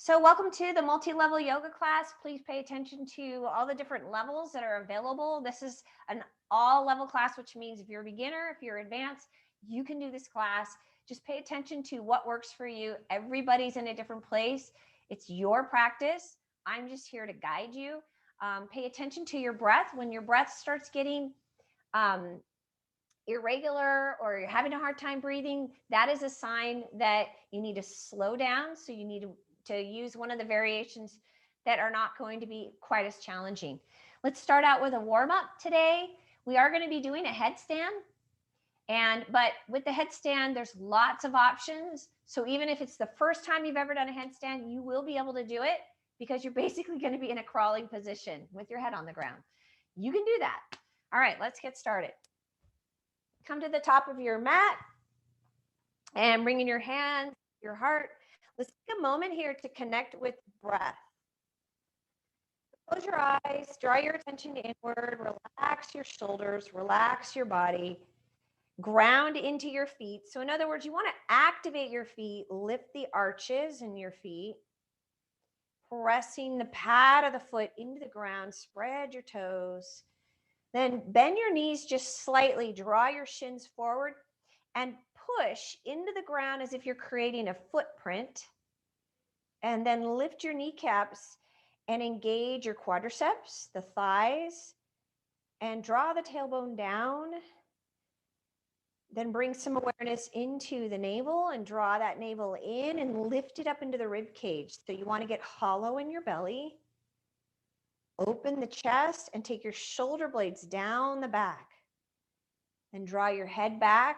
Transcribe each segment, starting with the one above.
So welcome to the multi-level yoga class. Please pay attention to all the different levels that are available. This is an all-level class, which means if you're a beginner, if you're advanced, you can do this class. Just pay attention to what works for you. Everybody's in a different place. It's your practice. I'm just here to guide you. Pay attention to your breath. When your breath starts getting irregular or you're having a hard time breathing, that is a sign that you need to slow down. So you need to use one of the variations that are not going to be quite as challenging. Let's start out with a warm-up today. We are going to be doing a headstand. But with the headstand, there's lots of options. So even if it's the first time you've ever done a headstand, you will be able to do it because you're basically going to be in a crawling position with your head on the ground. You can do that. All right, let's get started. Come to the top of your mat and bring in your hands, your heart. Let's take a moment here to connect with breath. Close your eyes, draw your attention inward, relax your shoulders, relax your body, ground into your feet. So in other words, you want to activate your feet, lift the arches in your feet, pressing the pad of the foot into the ground, spread your toes. Then bend your knees just slightly, draw your shins forward and push into the ground as if you're creating a footprint. And then lift your kneecaps and engage your quadriceps, the thighs, and draw the tailbone down. Then bring some awareness into the navel and draw that navel in and lift it up into the rib cage. So you want to get hollow in your belly. Open the chest and take your shoulder blades down the back. Then draw your head back.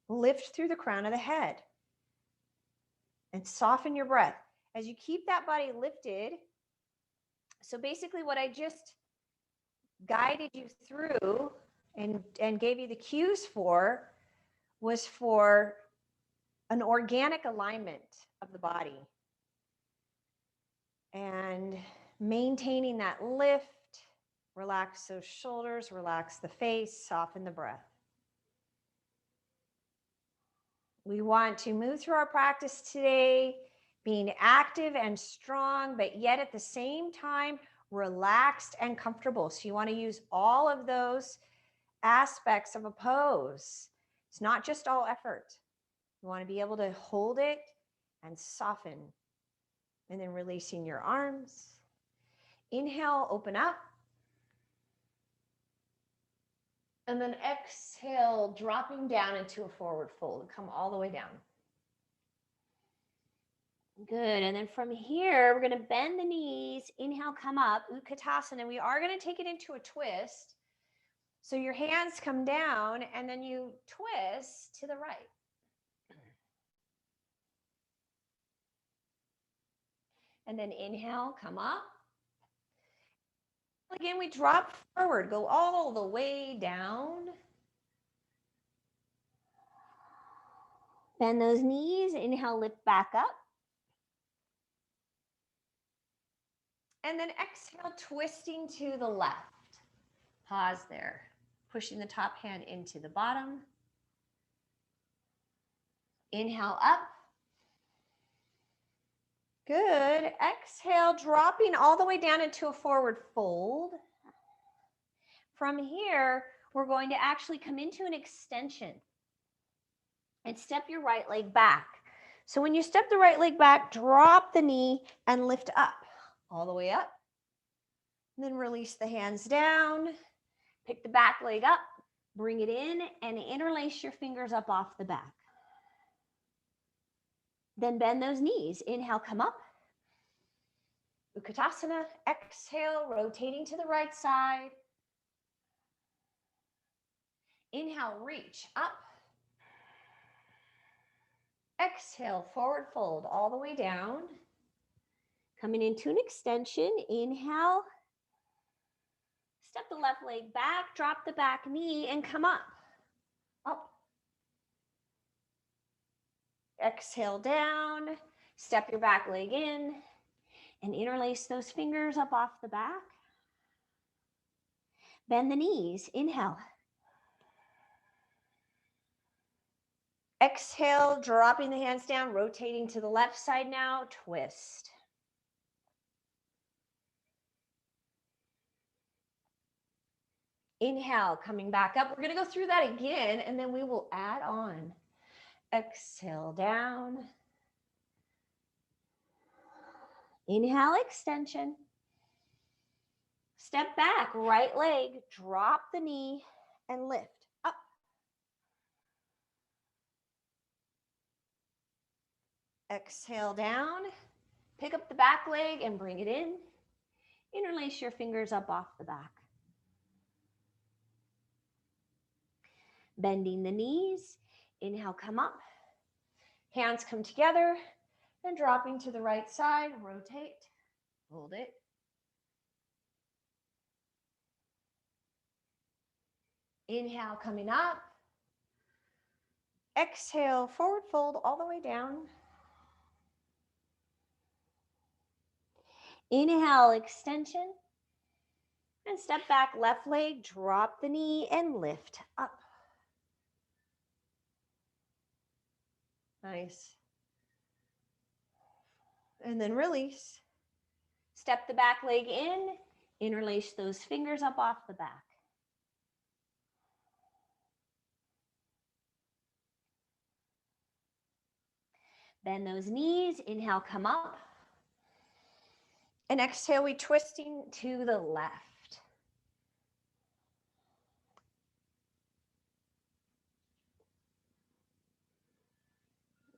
Lift through the crown of the head. And soften your breath. As you keep that body lifted, so basically what I just guided you through and gave you the cues for was for an organic alignment of the body. And maintaining that lift, relax those shoulders, relax the face, soften the breath. We want to move through our practice today, being active and strong, but yet at the same time, relaxed and comfortable. So you want to use all of those aspects of a pose. It's not just all effort. You want to be able to hold it and soften. And then releasing your arms. Inhale, open up. And then exhale, dropping down into a forward fold. Come all the way down. Good. And then from here, we're going to bend the knees. Inhale, come up. Utkatasana. We are going to take it into a twist. So your hands come down and then you twist to the right. And then inhale, come up. Again, we drop forward, go all the way down. Bend those knees, inhale, lift back up. And then exhale, twisting to the left. Pause there, pushing the top hand into the bottom. Inhale up. Good. Exhale, dropping all the way down into a forward fold. From here, we're going to actually come into an extension and step your right leg back. So when you step the right leg back, drop the knee and lift up, all the way up. And then release the hands down, pick the back leg up, bring it in and interlace your fingers up off the back. Then bend those knees. Inhale, come up. Utkatasana. Exhale, rotating to the right side. Inhale, reach up. Exhale, forward fold all the way down. Coming into an extension. Inhale. Step the left leg back, drop the back knee, and come up. Up. Exhale down, step your back leg in, and interlace those fingers up off the back. Bend the knees, inhale. Exhale, dropping the hands down, rotating to the left side now, twist. Inhale, coming back up. We're going to go through that again, and then we will add on. Exhale down. Inhale, extension. Step back, right leg, drop the knee, and lift up. Exhale down. Pick up the back leg and bring it in. Interlace your fingers up off the back. Bending the knees. Inhale, come up. Hands come together. And dropping to the right side, rotate. Hold it. Inhale, coming up. Exhale, forward fold all the way down. Inhale, extension. And step back, left leg, drop the knee and lift up. Nice. And then release. Step the back leg in, interlace those fingers up off the back. Bend those knees, inhale, come up. And exhale, we twisting to the left.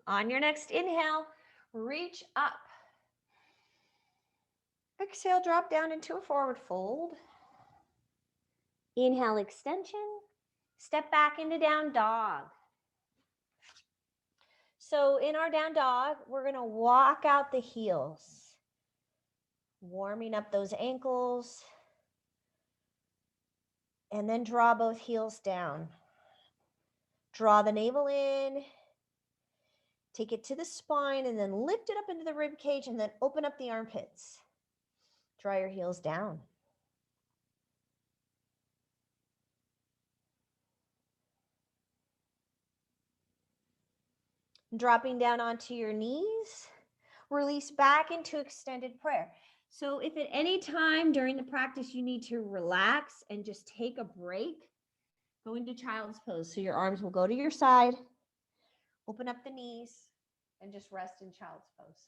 On your next inhale, reach up. Exhale, drop down into a forward fold. Inhale, extension. Step back into down dog. So in our down dog, we're going to walk out the heels, warming up those ankles, and then draw both heels down. Draw the navel in, take it to the spine, and then lift it up into the rib cage, and then open up the armpits. Draw your heels down. Dropping down onto your knees, release back into extended prayer. So if at any time during the practice you need to relax and just take a break, go into child's pose. So your arms will go to your side, open up the knees, and just rest in child's pose.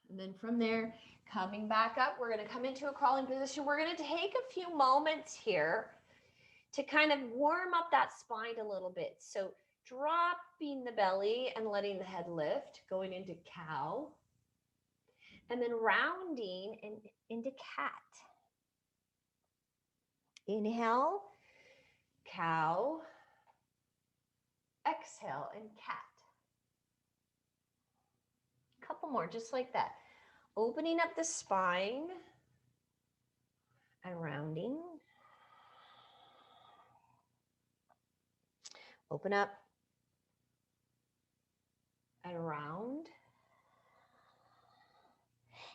And then from there, coming back up, we're going to come into a crawling position. We're going to take a few moments here to kind of warm up that spine a little bit. So dropping the belly and letting the head lift, going into cow, and then rounding into cat. Inhale, cow, exhale, and cat. Couple more, just like that. Opening up the spine and rounding. Open up and round.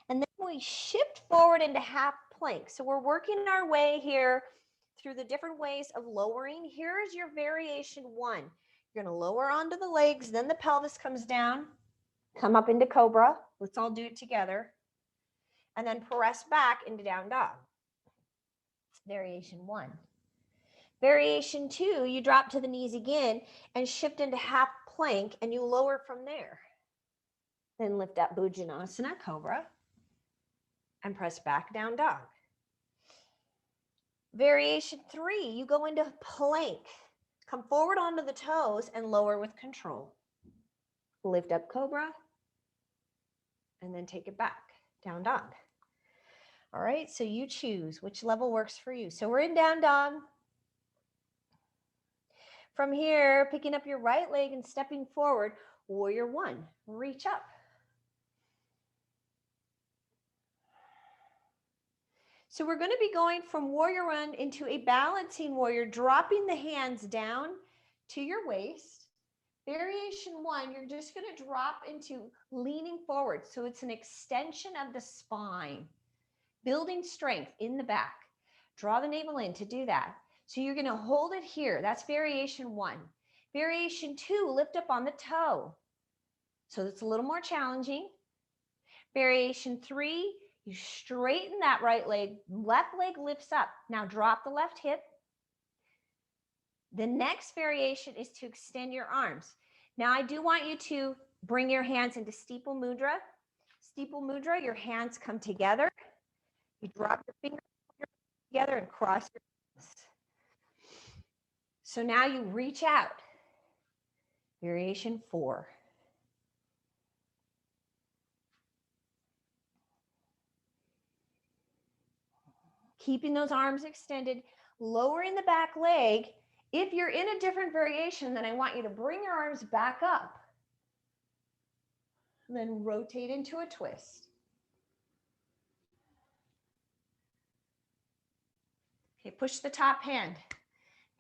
And then we shift forward into half plank. So we're working our way here through the different ways of lowering. Here's your variation one. You're going to lower onto the legs, then the pelvis comes down. Come up into cobra. Let's all do it together. And then press back into down dog. Variation one. Variation two, you drop to the knees again and shift into half plank and you lower from there. Then lift up Bhujanasana, cobra, and press back down dog. Variation three, you go into plank. Come forward onto the toes and lower with control. Lift up cobra. And then take it back, down dog. All right, so you choose which level works for you. So we're in down dog. From here, picking up your right leg and stepping forward, warrior one, reach up. So we're going to be going from warrior one into a balancing warrior, dropping the hands down to your waist, Variation 1, you're just going to drop into leaning forward. So it's an extension of the spine, building strength in the back. Draw the navel in to do that. So you're going to hold it here. That's variation 1. Variation 2, lift up on the toe. So it's a little more challenging. Variation 3, you straighten that right leg. Left leg lifts up. Now drop the left hip. The next variation is to extend your arms. Now I do want you to bring your hands into steeple mudra. Steeple mudra, your hands come together. You drop your fingers together and cross your hands. So now you reach out. Variation 4. Keeping those arms extended, lowering the back leg. If you're in a different variation, then I want you to bring your arms back up. And then rotate into a twist. Okay, push the top hand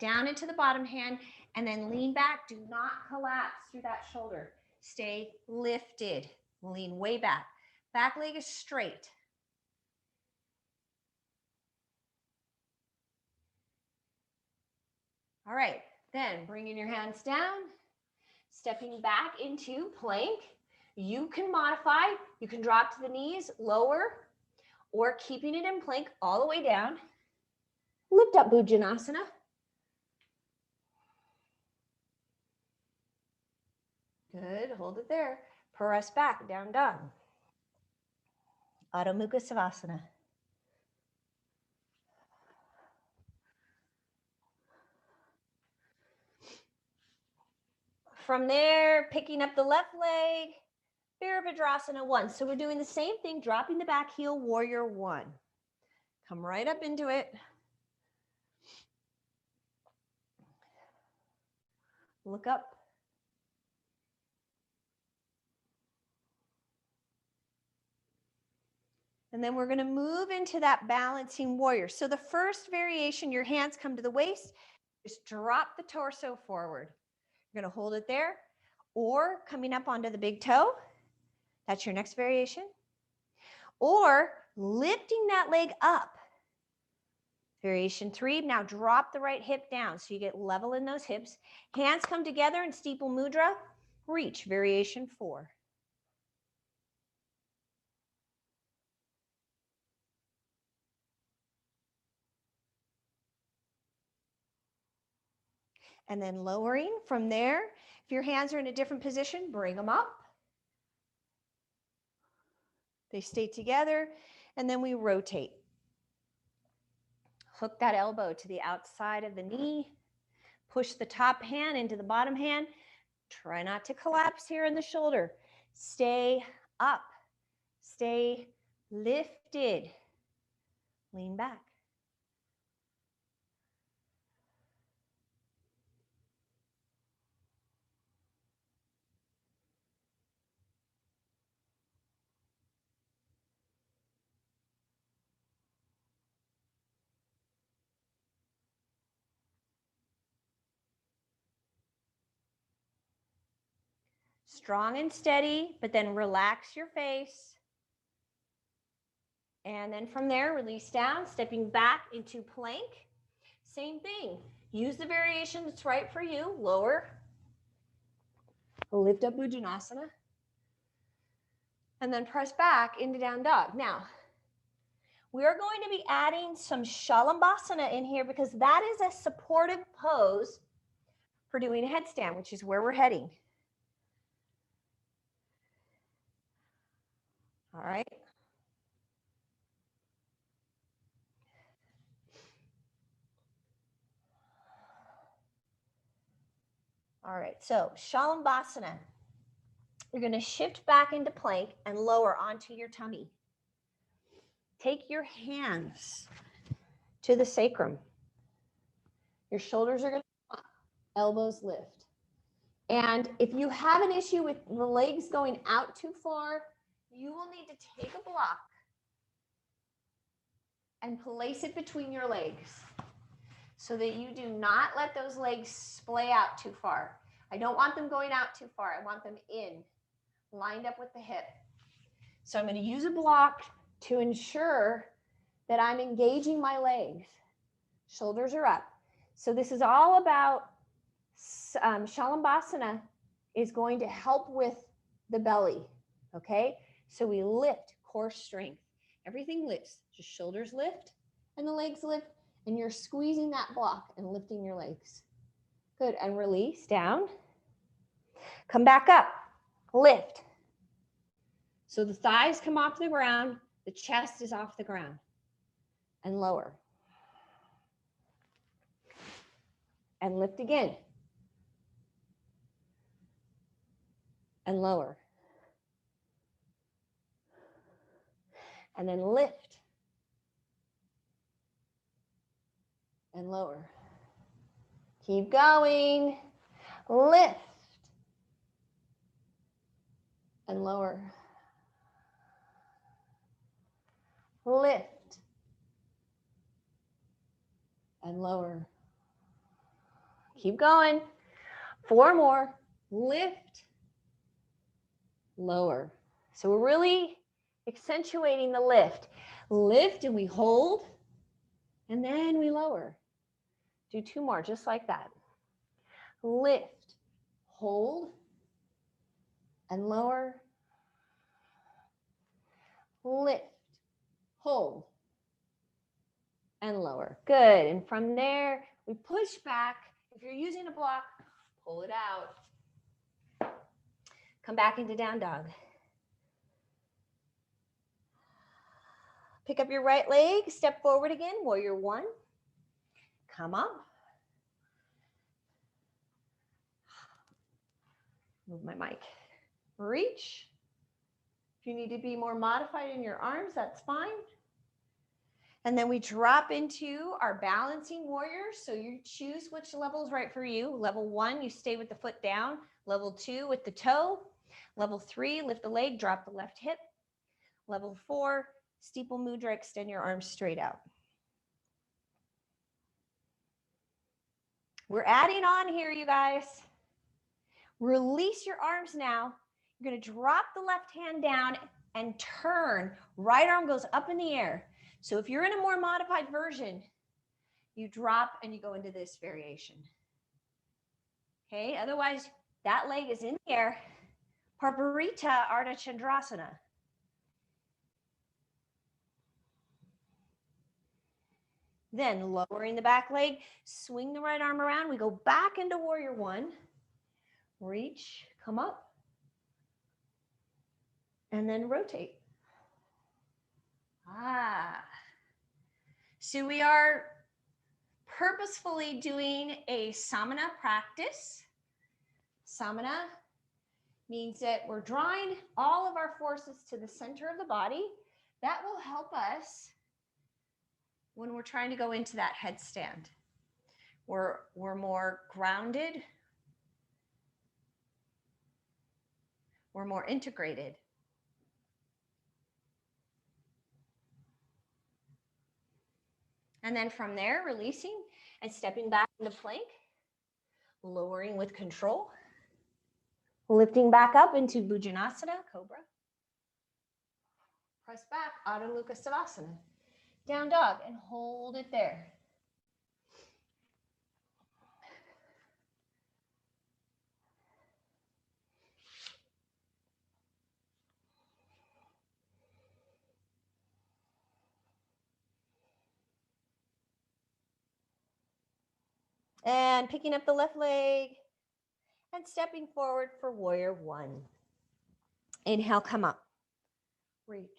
down into the bottom hand and then lean back. Do not collapse through that shoulder. Stay lifted. Lean way back. Back leg is straight. All right, then bringing your hands down, stepping back into plank. You can modify. You can drop to the knees, lower, or keeping it in plank all the way down. Lift up Bhujanasana. Good, hold it there. Press back, down dog. Adho Mukha Savasana. From there, picking up the left leg, Virabhadrasana 1. So we're doing the same thing, dropping the back heel, warrior 1. Come right up into it. Look up. And then we're going to move into that balancing warrior. So the first variation, your hands come to the waist, just drop the torso forward. You're going to hold it there, or coming up onto the big toe. That's your next variation. Or lifting that leg up. Variation 3, now drop the right hip down so you get level in those hips. Hands come together in steeple mudra. Reach, variation 4. And then lowering from there. If your hands are in a different position, bring them up. They stay together, and then we rotate. Hook that elbow to the outside of the knee. Push the top hand into the bottom hand. Try not to collapse here in the shoulder. Stay up. Stay lifted. Lean back. Strong and steady, but then relax your face. And then from there, release down, stepping back into plank. Same thing. Use the variation that's right for you. Lower. Lift up Bhujanasana. And then press back into down dog. Now, we're going to be adding some shalombasana in here because that is a supportive pose for doing a headstand, which is where we're heading. All right. All right, so shalombasana. You're going to shift back into plank and lower onto your tummy. Take your hands to the sacrum. Your shoulders are going to up, elbows lift. And if you have an issue with the legs going out too far, you will need to take a block and place it between your legs so that you do not let those legs splay out too far. I don't want them going out too far. I want them in, lined up with the hip. So I'm going to use a block to ensure that I'm engaging my legs. Shoulders are up. So this is all about shalombasana is going to help with the belly, okay? So we lift core strength. Everything lifts, just shoulders lift and the legs lift, and you're squeezing that block and lifting your legs. Good, and release down. Come back up, lift. So the thighs come off the ground, the chest is off the ground, and lower. And lift again. And lower. And then lift. And lower. Keep going. Lift. And lower. Lift. And lower. Keep going. 4 more. Lift. Lower. So we're really accentuating the lift. Lift and we hold, and then we lower. Do 2 more, just like that. Lift, hold, and lower. Lift, hold, and lower. Good. And from there, we push back. If you're using a block, pull it out. Come back into down dog. Pick up your right leg, step forward again, warrior 1. Come up. Move my mic. Reach. If you need to be more modified in your arms, that's fine. And then we drop into our balancing warrior. So you choose which level is right for you. Level 1, you stay with the foot down. Level 2, with the toe. Level 3, lift the leg, drop the left hip. Level 4, steeple mudra, extend your arms straight out. We're adding on here, you guys. Release your arms now. You're going to drop the left hand down and turn. Right arm goes up in the air. So if you're in a more modified version, you drop and you go into this variation. Okay, otherwise that leg is in the air. Parparita Ardha Chandrasana. Then lowering the back leg, swing the right arm around. We go back into warrior 1. Reach, come up, and then rotate. So we are purposefully doing a samana practice. Samana means that we're drawing all of our forces to the center of the body. That will help us when we're trying to go into that headstand. We're more grounded. We're more integrated. And then from there, releasing and stepping back into plank, lowering with control, lifting back up into Bhujanasana, cobra. Press back, Adho Mukha Savasana, down dog, and hold it there. And picking up the left leg and stepping forward for warrior 1. Inhale, come up. Reach.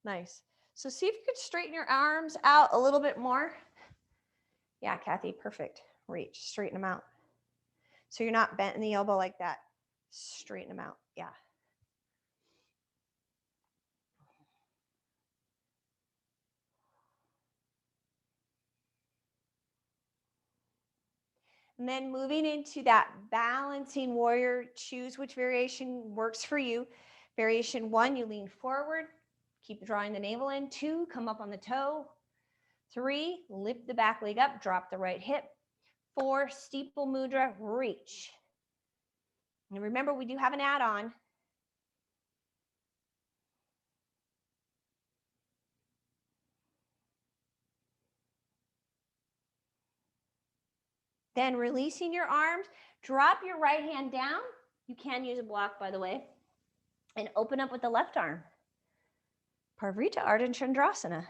Nice. So see if you could straighten your arms out a little bit more. Yeah, Kathy, perfect. Reach, straighten them out. So you're not bent in the elbow like that. Straighten them out, yeah. And then moving into that balancing warrior, choose which variation works for you. Variation 1, you lean forward, keep drawing the navel in. 2, come up on the toe. 3, lift the back leg up, drop the right hip. 4, steeple mudra, reach. And remember, we do have an add-on. Then releasing your arms, drop your right hand down. You can use a block, by the way, and open up with the left arm. Parvrita Ardha Chandrasana.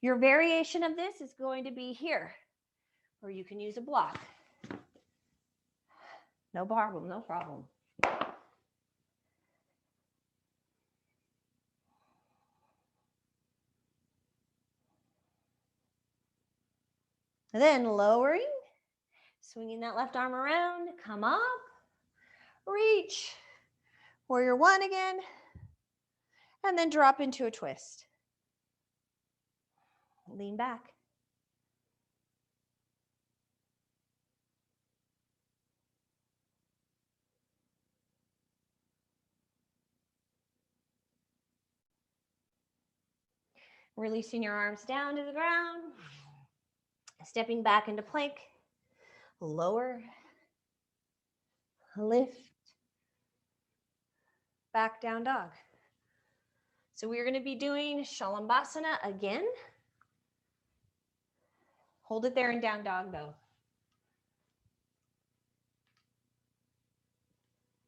Your variation of this is going to be here, or you can use a block. No problem, no problem. And then lowering, swinging that left arm around, come up, reach, warrior one again, and then drop into a twist. Lean back. Releasing your arms down to the ground, stepping back into plank, lower, lift, back down dog. So we're going to be doing shalombasana again. Hold it there in down dog though.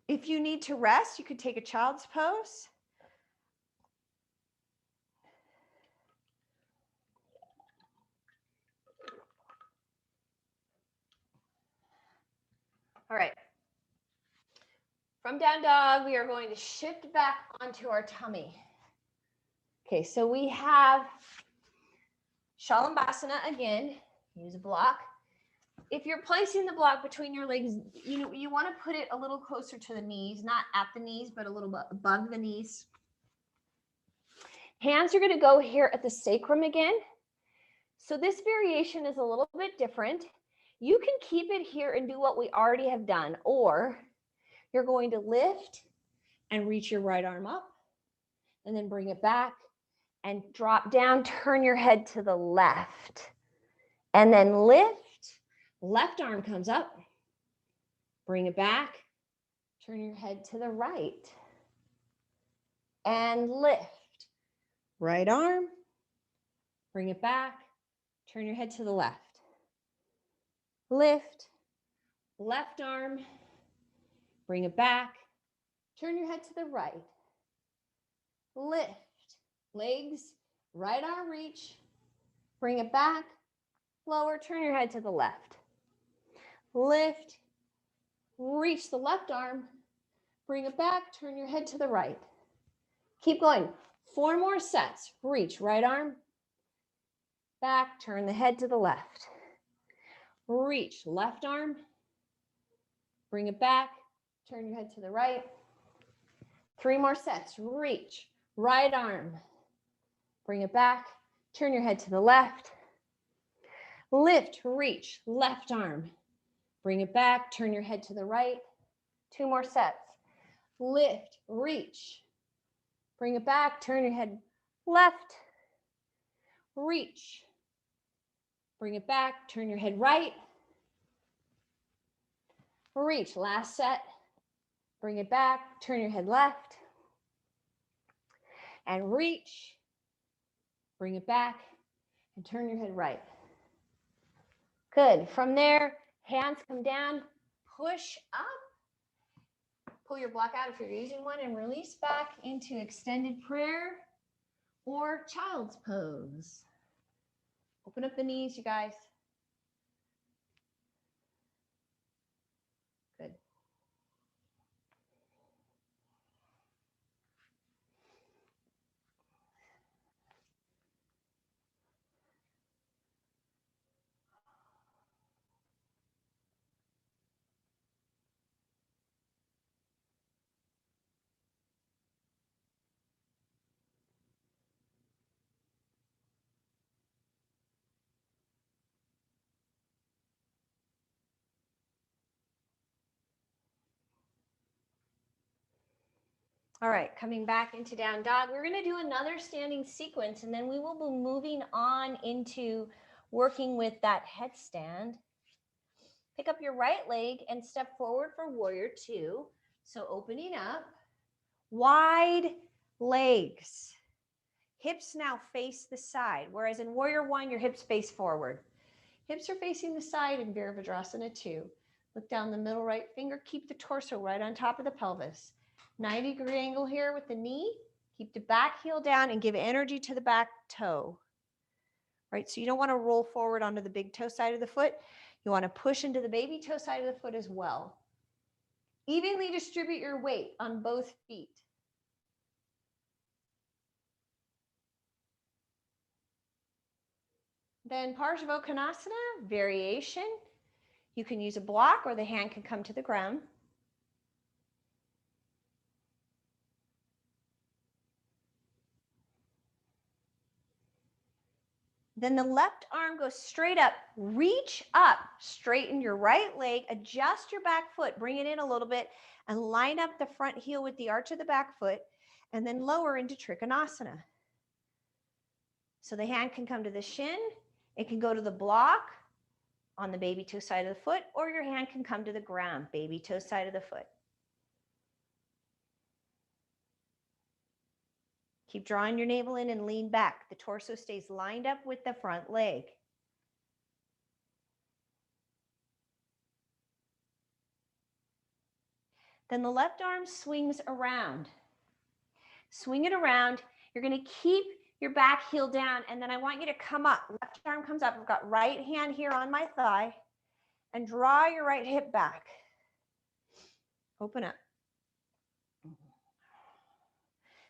If you need to rest, you could take a child's pose. All right. From down dog, we are going to shift back onto our tummy. Okay, so we have shalombasana again. Use a block. If you're placing the block between your legs, you want to put it a little closer to the knees, not at the knees, but a little bit above the knees. Hands are going to go here at the sacrum again. So this variation is a little bit different. You can keep it here and do what we already have done, or you're going to lift and reach your right arm up and then bring it back and drop down, turn your head to the left and then lift. Left arm comes up, bring it back, turn your head to the right and lift. Right arm, bring it back, turn your head to the left. Lift, left arm, bring it back, turn your head to the right. Lift, legs, right arm reach, bring it back, lower, turn your head to the left. Lift, reach the left arm, bring it back, turn your head to the right. Keep going. 4 more sets. Reach, right arm, back, turn the head to the left. Reach, left arm, bring it back, turn your head to the right. 3 more sets. Reach, right arm, bring it back, turn your head to the left. Lift, reach, left arm, bring it back, turn your head to the right. 2 more sets. Lift, reach, bring it back, turn your head left. Reach, bring it back, turn your head right. Reach, last set. Bring it back, turn your head left. And reach, bring it back, and turn your head right. Good. From there, hands come down, push up. Pull your block out if you're using one and release back into extended prayer or child's pose. Open up the knees, you guys. Good. All right, coming back into down dog. We're going to do another standing sequence, and then we will be moving on into working with that headstand. Pick up your right leg and step forward for warrior two. So opening up, wide legs. Hips now face the side, whereas in warrior one, your hips face forward. Hips are facing the side in Virabhadrasana 2. Look down the middle right finger. Keep the torso right on top of the pelvis. 90-degree angle here with the knee. Keep the back heel down and give energy to the back toe. Right, so you don't want to roll forward onto the big toe side of the foot. You want to push into the baby toe side of the foot as well. Evenly distribute your weight on both feet. Then Parsvottanasana, variation. You can use a block or the hand can come to the ground. Then the left arm goes straight up. Reach up, straighten your right leg, adjust your back foot, bring it in a little bit, and line up the front heel with the arch of the back foot, and then lower into Trikonasana. So the hand can come to the shin, it can go to the block on the baby toe side of the foot, or your hand can come to the ground, baby toe side of the foot. Keep drawing your navel in and lean back. The torso stays lined up with the front leg. Then the left arm swings around. Swing it around. You're going to keep your back heel down, and then I want you to come up. Left arm comes up. I've got right hand here on my thigh, and draw your right hip back. Open up.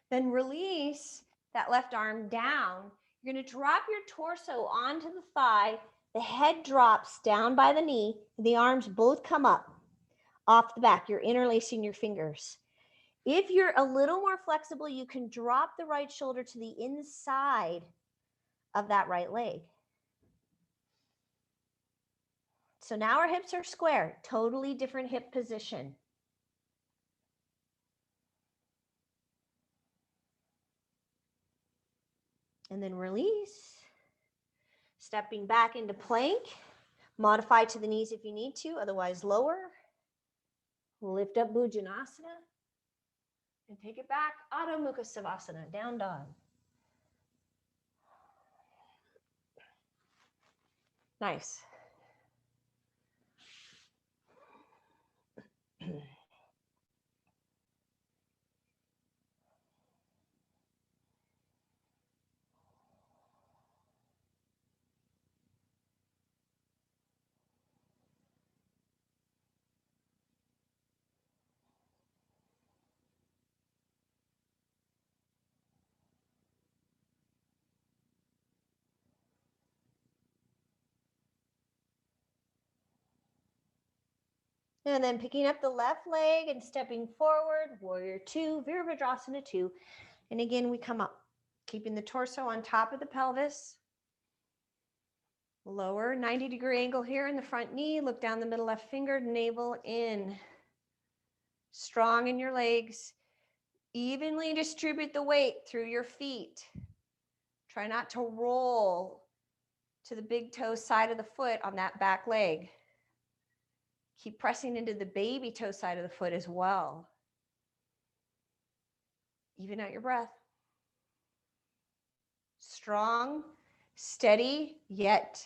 Then release that left arm down. You're going to drop your torso onto the thigh. The head drops down by the knee. The arms both come up off the back. You're interlacing your fingers. If you're a little more flexible, you can drop the right shoulder to the inside of that right leg. So now our hips are square, totally different hip position. And then release. Stepping back into plank. Modify to the knees if you need to, otherwise lower. Lift up Bhujanasana. And take it back, Adho Mukha Savasana, down dog. Nice. And then picking up the left leg and stepping forward, warrior two, Virabhadrasana 2. And again, we come up, keeping the torso on top of the pelvis. Lower, 90-degree angle here in the front knee. Look down the middle left finger, navel in. Strong in your legs. Evenly distribute the weight through your feet. Try not to roll to the big toe side of the foot on that back leg. Keep pressing into the baby toe side of the foot as well. Even out your breath. Strong, steady, yet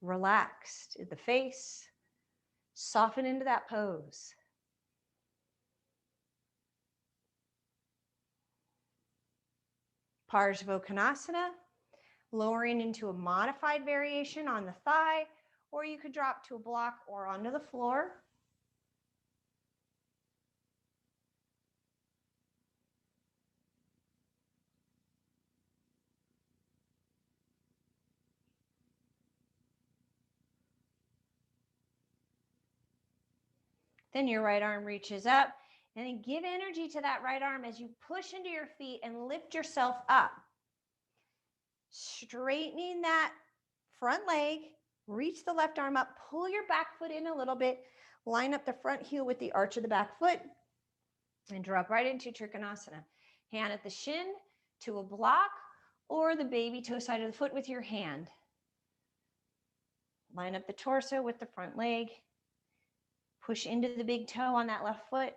relaxed in the face. Soften into that pose. Parsvottanasana, lowering into a modified variation on the thigh, or you could drop to a block or onto the floor. Then your right arm reaches up, and then give energy to that right arm as you push into your feet and lift yourself up. Straightening that front leg, reach the left arm up, pull your back foot in a little bit, line up the front heel with the arch of the back foot, And drop right into Trikonasana. Hand at the shin to a block or the baby toe side of the foot with your hand. Line up the torso with the front leg. Push into the big toe on that left foot.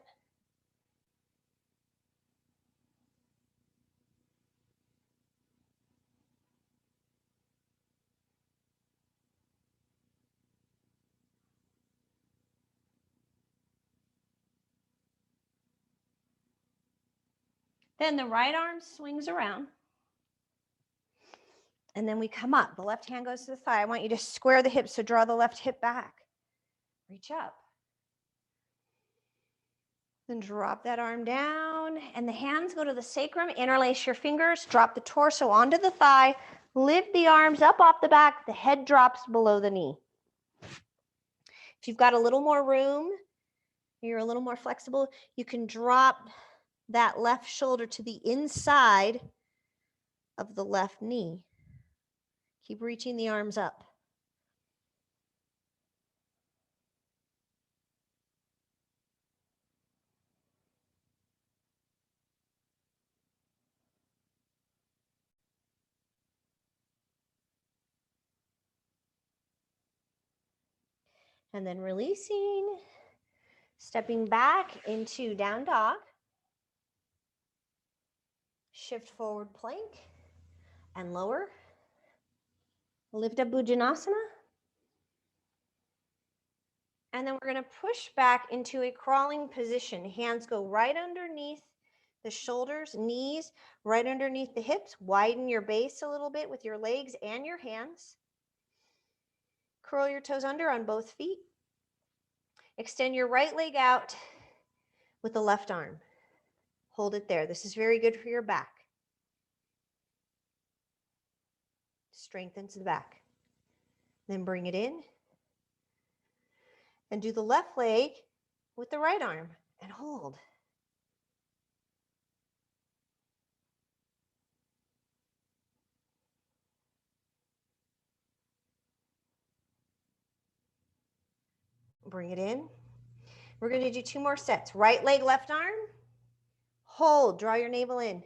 Then the right arm swings around. And then we come up. The left hand goes to the thigh. I want you to square the hips, so draw the left hip back. Reach up. Then drop that arm down, and the hands go to the sacrum. Interlace your fingers. Drop the torso onto the thigh. Lift the arms up off the back. The head drops below the knee. If you've got a little more room, you're a little more flexible, you can drop that left shoulder to the inside of the left knee. Keep reaching the arms up. And then releasing, stepping back into down dog. Shift forward plank and lower. Lift up Bhujanasana. And then we're going to push back into a crawling position. Hands go right underneath the shoulders, knees, right underneath the hips. Widen your base a little bit with your legs and your hands. Curl your toes under on both feet. Extend your right leg out with the left arm. Hold it there. This is very good for your back. Strengthens the back. Then bring it in. And do the left leg with the right arm and hold. Bring it in. We're going to do 2 more sets. Right leg, left arm. Hold. Draw your navel in.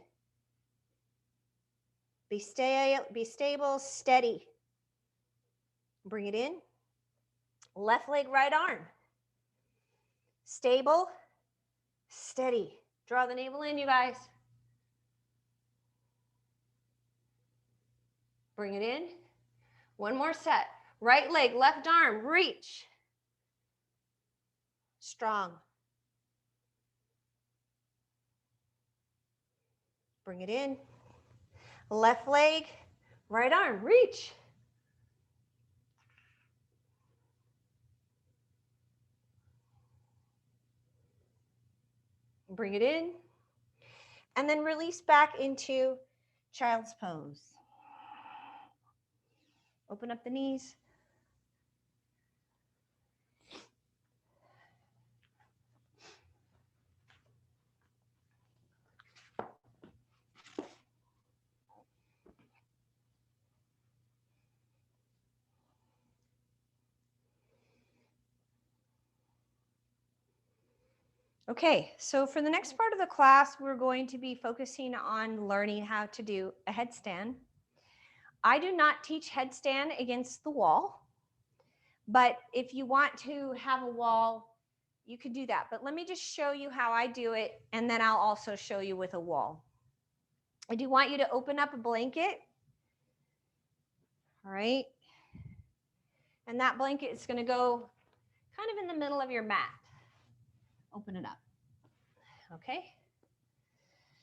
Be stable, steady. Bring it in. Left leg, right arm. Stable, steady. Draw the navel in, you guys. Bring it in. 1 more set. Right leg, left arm, reach. Strong. Bring it in. Left leg, right arm, reach. Bring it in. And then release back into child's pose. Open up the knees. Okay, so for the next part of the class, we're going to be focusing on learning how to do a headstand. I do not teach headstand against the wall, but if you want to have a wall, you could do that. But let me just show you how I do it, and then I'll also show you with a wall. I do want you to open up a blanket, all right? And that blanket is going to go kind of in the middle of your mat. Open it up, okay?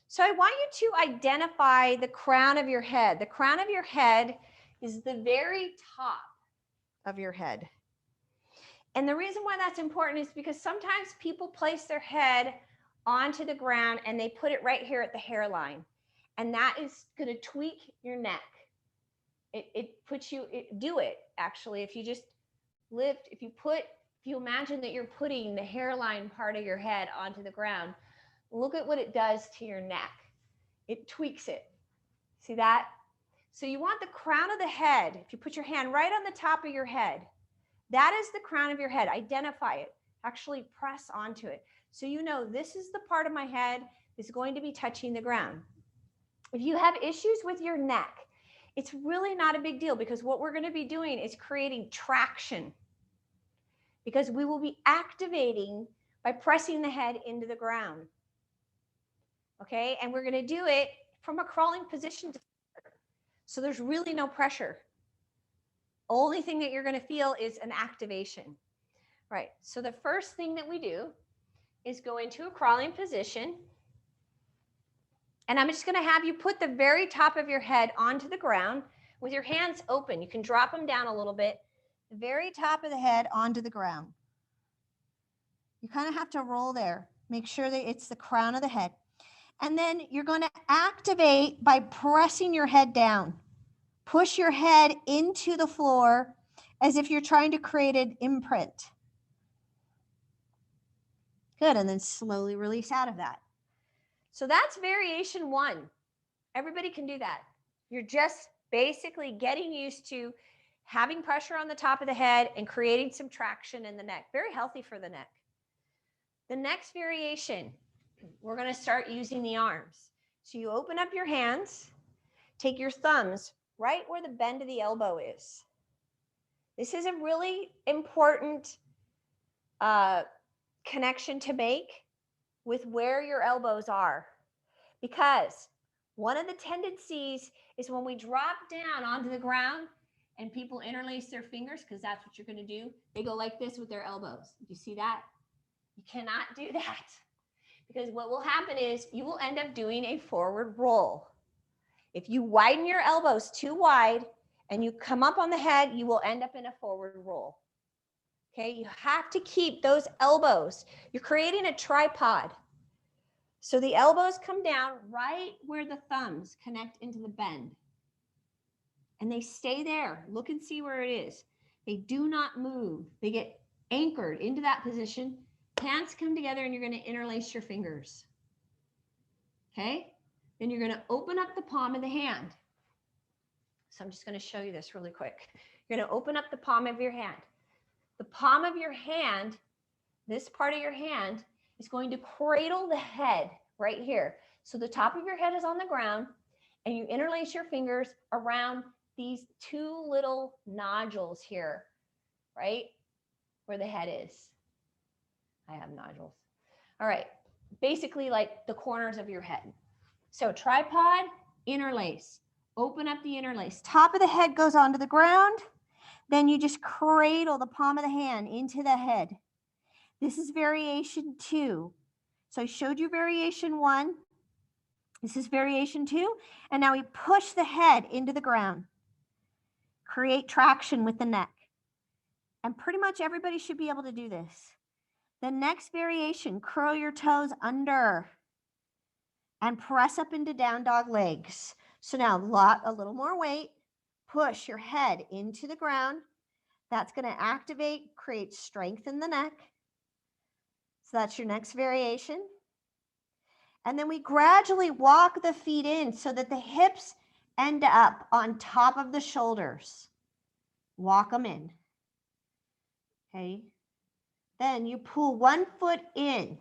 So I want you to identify the crown of your head. The crown of your head is the very top of your head. And the reason why that's important is because sometimes people place their head onto the ground and they put it right here at the hairline. And that is going to tweak your neck. Do it actually. If you just lift, if you imagine that you're putting the hairline part of your head onto the ground, look at what it does to your neck. It tweaks it. See that? So you want the crown of the head. If you put your hand right on the top of your head, that is the crown of your head. Identify it. Actually press onto it. So you know this is the part of my head that's going to be touching the ground. If you have issues with your neck, it's really not a big deal, because what we're going to be doing is creating traction, because we will be activating by pressing the head into the ground. Okay, and we're going to do it from a crawling position. So there's really no pressure. Only thing that you're going to feel is an activation. Right, so the first thing that we do is go into a crawling position. And I'm just going to have you put the very top of your head onto the ground with your hands open. You can drop them down a little bit. The very top of the head onto the ground. You kind of have to roll there. Make sure that it's the crown of the head. And then you're going to activate by pressing your head down. Push your head into the floor as if you're trying to create an imprint. Good, and then slowly release out of that. So that's variation 1. Everybody can do that. You're just basically getting used to having pressure on the top of the head and creating some traction in the neck. Very healthy for the neck. The next variation, we're going to start using the arms. So you open up your hands, take your thumbs right where the bend of the elbow is. This is a really important connection to make with where your elbows are, because one of the tendencies is when we drop down onto the ground and people interlace their fingers, because that's what you're going to do, they go like this with their elbows. Do you see that? You cannot do that, because what will happen is you will end up doing a forward roll. If you widen your elbows too wide and you come up on the head, you will end up in a forward roll. Okay, you have to keep those elbows. You're creating a tripod. So the elbows come down right where the thumbs connect into the bend. And they stay there. Look and see where it is. They do not move. They get anchored into that position. Hands come together and you're going to interlace your fingers. Okay? Then you're going to open up the palm of the hand. So I'm just going to show you this really quick. You're going to open up the palm of your hand. The palm of your hand, this part of your hand, is going to cradle the head right here. So the top of your head is on the ground, and you interlace your fingers around these 2 little nodules here, right? Where the head is. I have nodules. All right, basically like the corners of your head. So tripod, interlace. Open up the interlace. Top of the head goes onto the ground. Then you just cradle the palm of the hand into the head. This is variation 2. So I showed you variation 1. This is variation 2. And now we push the head into the ground. Create traction with the neck. And pretty much everybody should be able to do this. The next variation, curl your toes under and press up into down dog legs. So now a little more weight. Push your head into the ground. That's going to activate, create strength in the neck. So that's your next variation. And then we gradually walk the feet in so that the hips end up on top of the shoulders. Walk them in. Okay. Then you pull one foot in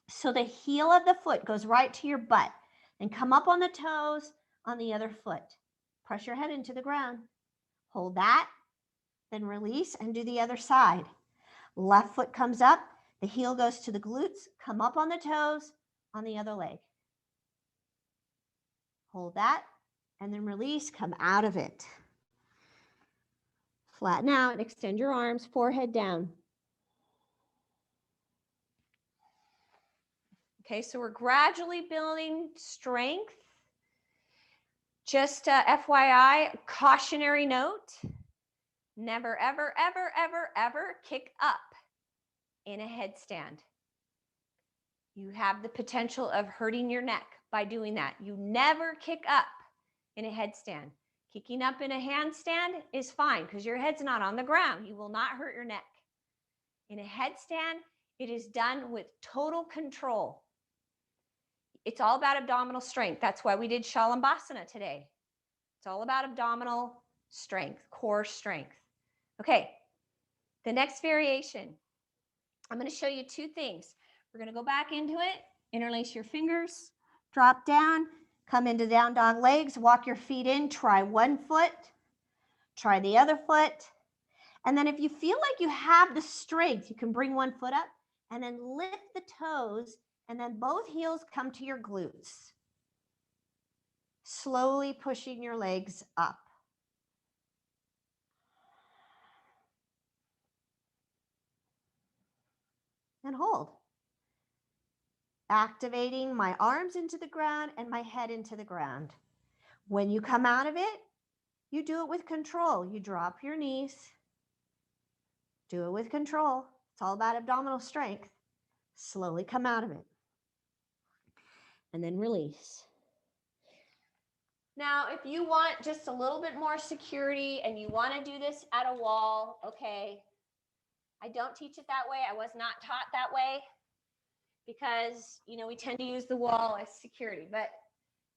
so the heel of the foot goes right to your butt, and come up on the toes on the other foot. Press your head into the ground. Hold that, then release and do the other side. Left foot comes up, the heel goes to the glutes, come up on the toes on the other leg. Hold that, and then release, come out of it. Flatten out and extend your arms, forehead down. Okay, so we're gradually building strength. Just FYI, cautionary note, never, ever, ever, ever, ever kick up in a headstand. You have the potential of hurting your neck by doing that. You never kick up in a headstand. Kicking up in a handstand is fine because your head's not on the ground. You will not hurt your neck. In a headstand, it is done with total control. It's all about abdominal strength. That's why we did shalombasana today. It's all about abdominal strength, core strength. Okay, the next variation. I'm going to show you 2 things. We're going to go back into it. Interlace your fingers, drop down, come into down dog legs, walk your feet in, try one foot, try the other foot. And then if you feel like you have the strength, you can bring one foot up and then lift the toes, and then both heels come to your glutes. Slowly pushing your legs up. And hold. Activating my arms into the ground and my head into the ground. When you come out of it, you do it with control. You drop your knees. Do it with control. It's all about abdominal strength. Slowly come out of it. And then release. Now, if you want just a little bit more security and you want to do this at a wall, okay. I don't teach it that way. I was not taught that way because, you know, we tend to use the wall as security, but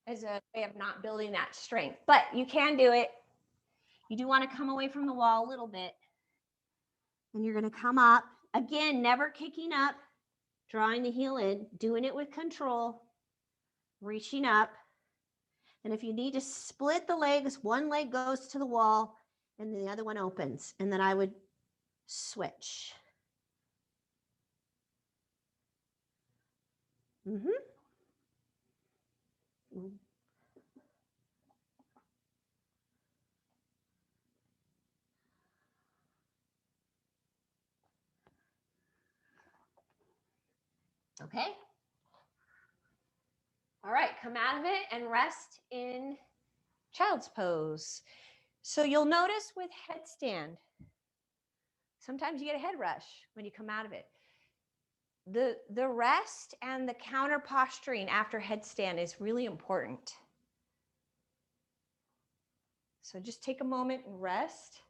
as a way of not building that strength. But you can do it. You do want to come away from the wall a little bit. And you're going to come up. Again, never kicking up, drawing the heel in, doing it with control, reaching up. And if you need to split the legs, one leg goes to the wall and the other one opens. And then I would switch. Okay. All right, come out of it and rest in child's pose. So you'll notice with headstand, sometimes you get a head rush when you come out of it. The rest and the counter posturing after headstand is really important. So just take a moment and rest.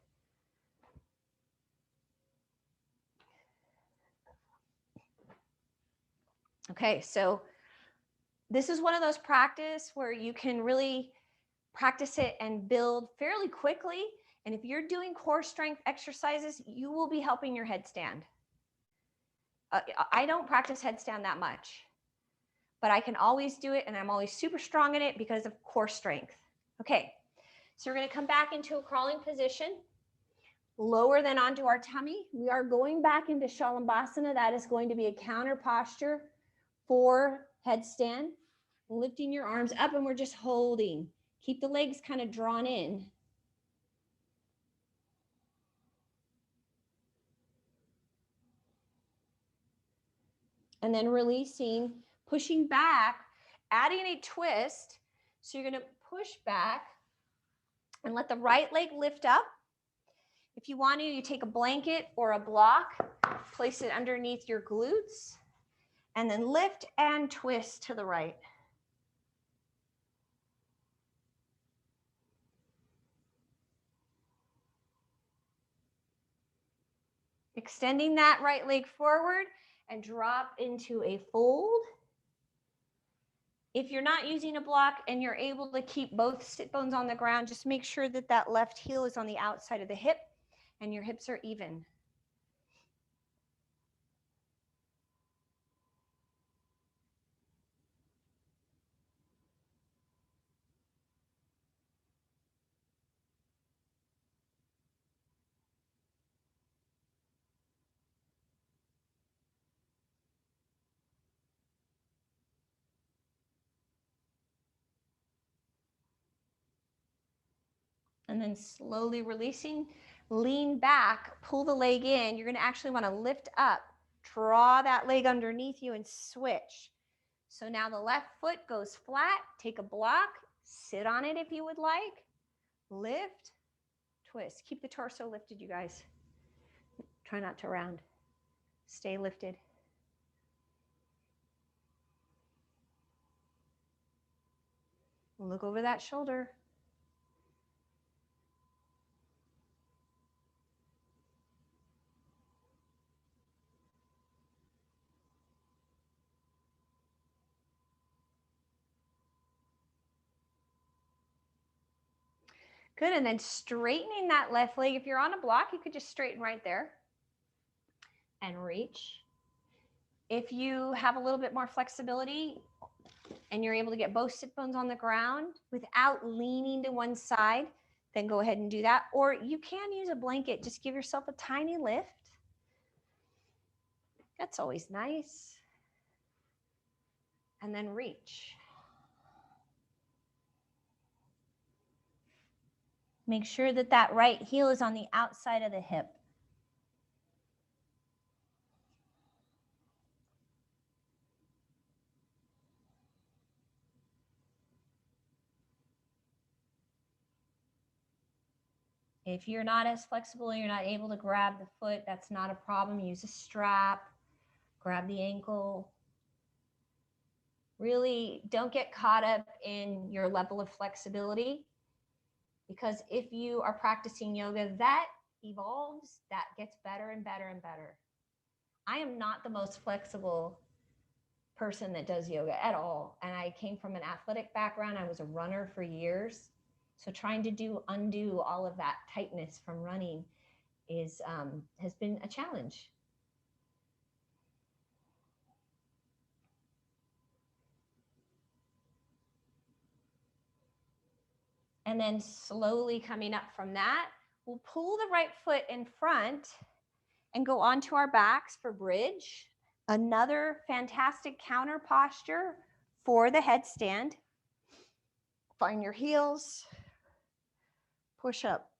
Okay, so this is one of those practice where you can really practice it and build fairly quickly. And if you're doing core strength exercises, you will be helping your headstand. I don't practice headstand that much, but I can always do it, and I'm always super strong in it because of core strength. Okay, so we're going to come back into a crawling position, lower then onto our tummy. We are going back into shalombasana. That is going to be a counter posture for headstand. Lifting your arms up, and we're just holding. Keep the legs kind of drawn in. And then releasing, pushing back, adding a twist. So you're going to push back and let the right leg lift up. If you want to, you take a blanket or a block, place it underneath your glutes, and then lift and twist to the right. Extending that right leg forward and drop into a fold. If you're not using a block and you're able to keep both sit bones on the ground, just make sure that that left heel is on the outside of the hip and your hips are even. And then slowly releasing, lean back, pull the leg in. You're going to actually want to lift up, draw that leg underneath you and switch. So now the left foot goes flat, take a block, sit on it if you would like, lift, twist. Keep the torso lifted, you guys. Try not to round. Stay lifted. Look over that shoulder. Good, and then straightening that left leg. If you're on a block, you could just straighten right there and reach. If you have a little bit more flexibility and you're able to get both sit bones on the ground without leaning to one side, then go ahead and do that. Or you can use a blanket. Just give yourself a tiny lift. That's always nice. And then reach. Make sure that that right heel is on the outside of the hip. If you're not as flexible, you're not able to grab the foot, that's not a problem. Use a strap, grab the ankle. Really don't get caught up in your level of flexibility, because if you are practicing yoga, that evolves, that gets better and better and better. I am not the most flexible person that does yoga at all. And I came from an athletic background. I was a runner for years. So trying to undo all of that tightness from running is has been a challenge. And then slowly coming up from that, we'll pull the right foot in front and go onto our backs for bridge. Another fantastic counter posture for the headstand. Find your heels, push up.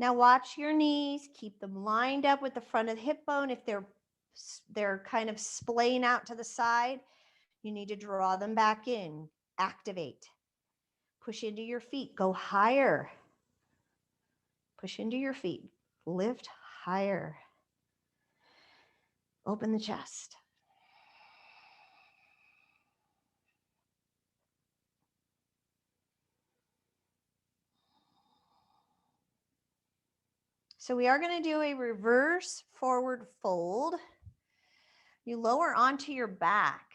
Now watch your knees, keep them lined up with the front of the hip bone. If they're kind of splaying out to the side, you need to draw them back in. Activate. Push into your feet, go higher. Push into your feet, lift higher. Open the chest. So we are going to do a reverse forward fold. You lower onto your back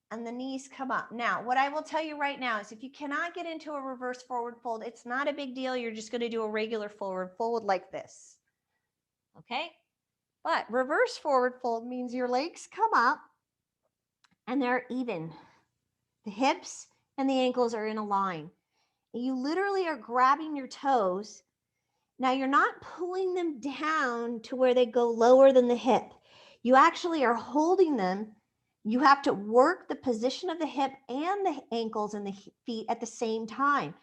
and the knees come up. Now, what I will tell you right now is if you cannot get into a reverse forward fold, it's not a big deal. You're just going to do a regular forward fold like this. Okay? But reverse forward fold means your legs come up and they're even. The hips and the ankles are in a line. You literally are grabbing your toes. Now you're not pulling them down to where they go lower than the hip. You actually are holding them. You have to work the position of the hip and the ankles and the feet at the same time.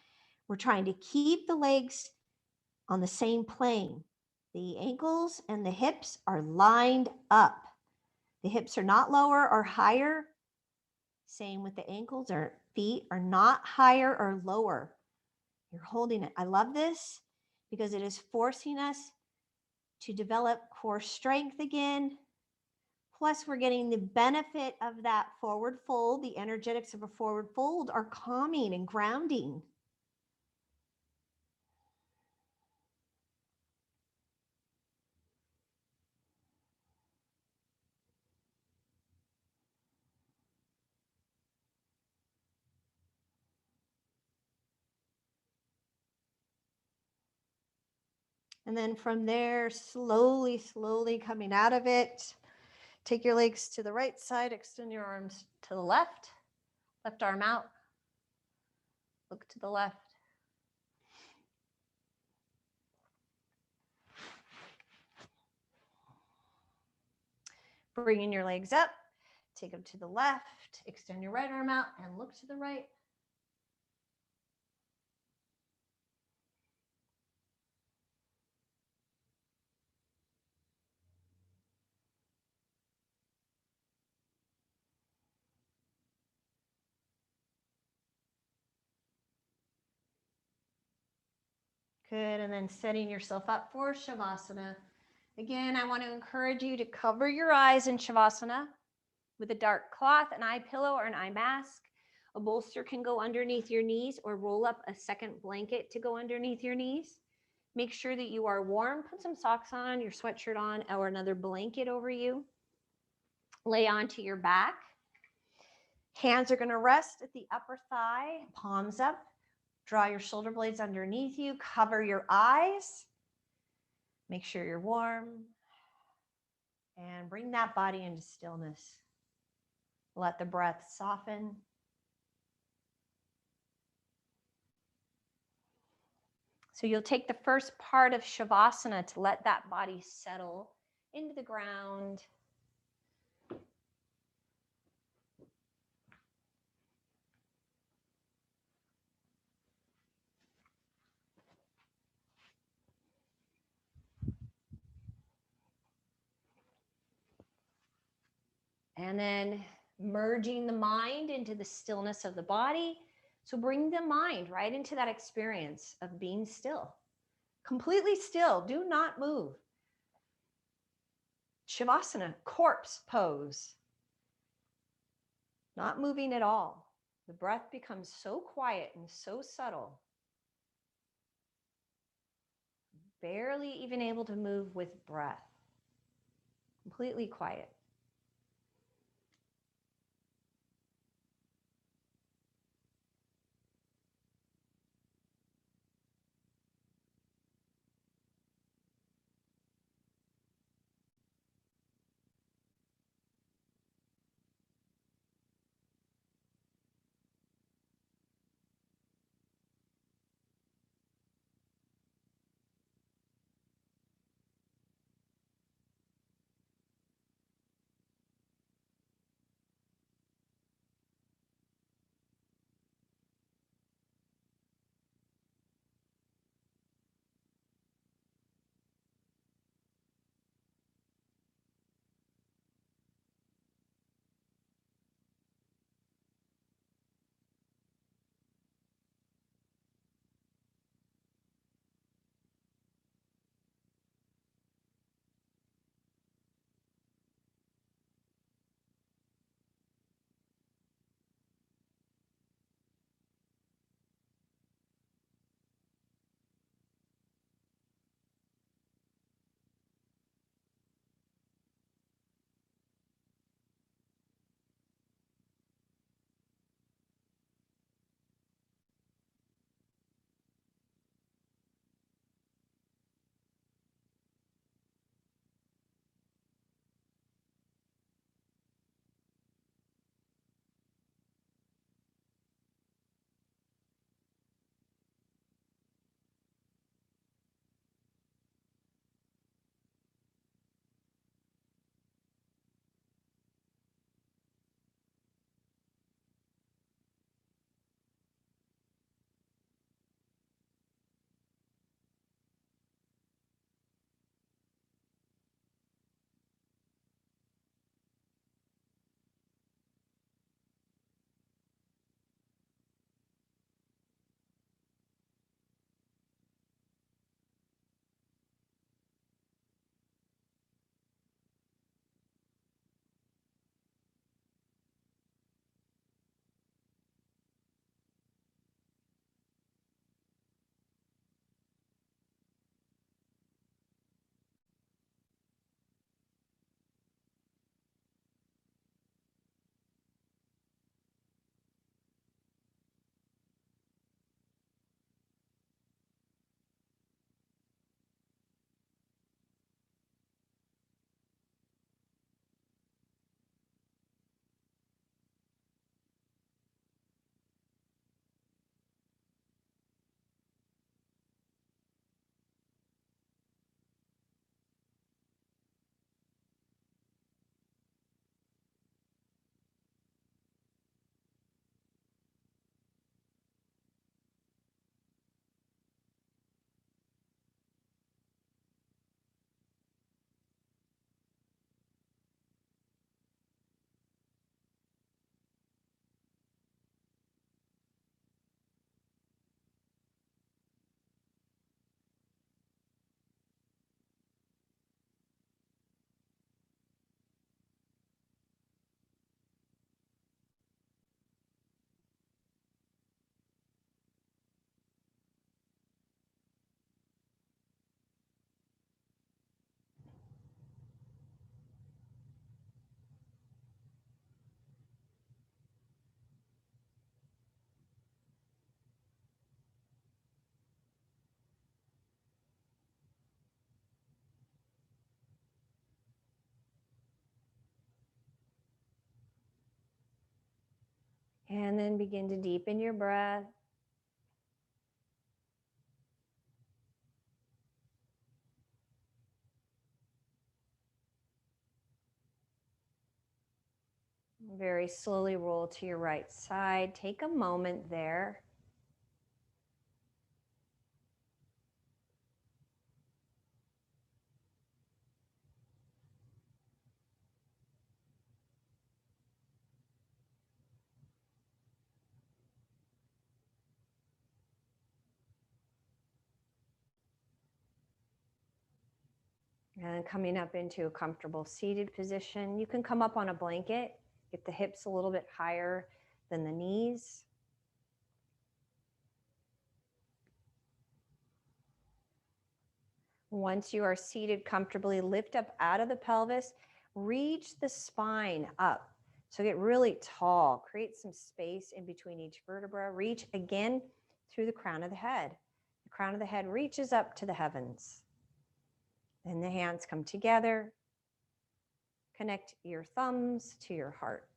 We're trying to keep the legs on the same plane. The ankles and the hips are lined up. The hips are not lower or higher. Same with the ankles or feet are not higher or lower. You're holding it. I love this because it is forcing us to develop core strength again. Plus, we're getting the benefit of that forward fold. The energetics of a forward fold are calming and grounding. And then from there, slowly, slowly coming out of it, take your legs to the right side, extend your arms to the left arm out, look to the left. Bringing your legs up, take them to the left, extend your right arm out and look to the right. Good, and then setting yourself up for shavasana. Again, I want to encourage you to cover your eyes in shavasana with a dark cloth, an eye pillow, or an eye mask. A bolster can go underneath your knees or roll up a second blanket to go underneath your knees. Make sure that you are warm. Put some socks on, your sweatshirt on, or another blanket over you. Lay onto your back. Hands are going to rest at the upper thigh, palms up. Draw your shoulder blades underneath you. Cover your eyes. Make sure you're warm. And bring that body into stillness. Let the breath soften. So you'll take the first part of shavasana to let that body settle into the ground. And then merging the mind into the stillness of the body. So bring the mind right into that experience of being still, completely still. Do not move. Shavasana, corpse pose. Not moving at all. The breath becomes so quiet and so subtle. Barely even able to move with breath. Completely quiet. And then begin to deepen your breath. Very slowly roll to your right side. Take a moment there. And coming up into a comfortable seated position. You can come up on a blanket, get the hips a little bit higher than the knees. Once you are seated comfortably, lift up out of the pelvis, reach the spine up. So get really tall, create some space in between each vertebra. Reach again through the crown of the head. The crown of the head reaches up to the heavens. Then the hands come together. Connect your thumbs to your heart.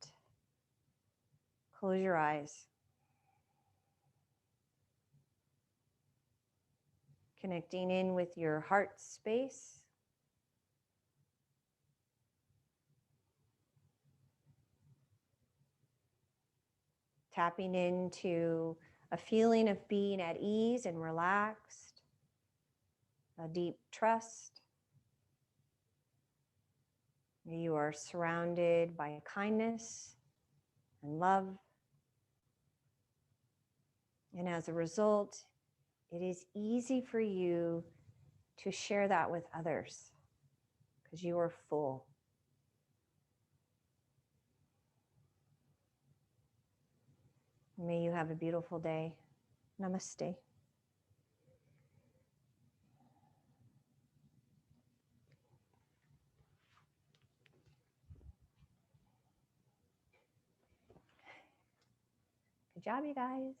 Close your eyes. Connecting in with your heart space. Tapping into a feeling of being at ease and relaxed, a deep trust. You are surrounded by kindness and love. And as a result, it is easy for you to share that with others because you are full. May you have a beautiful day. Namaste. Good job, you guys.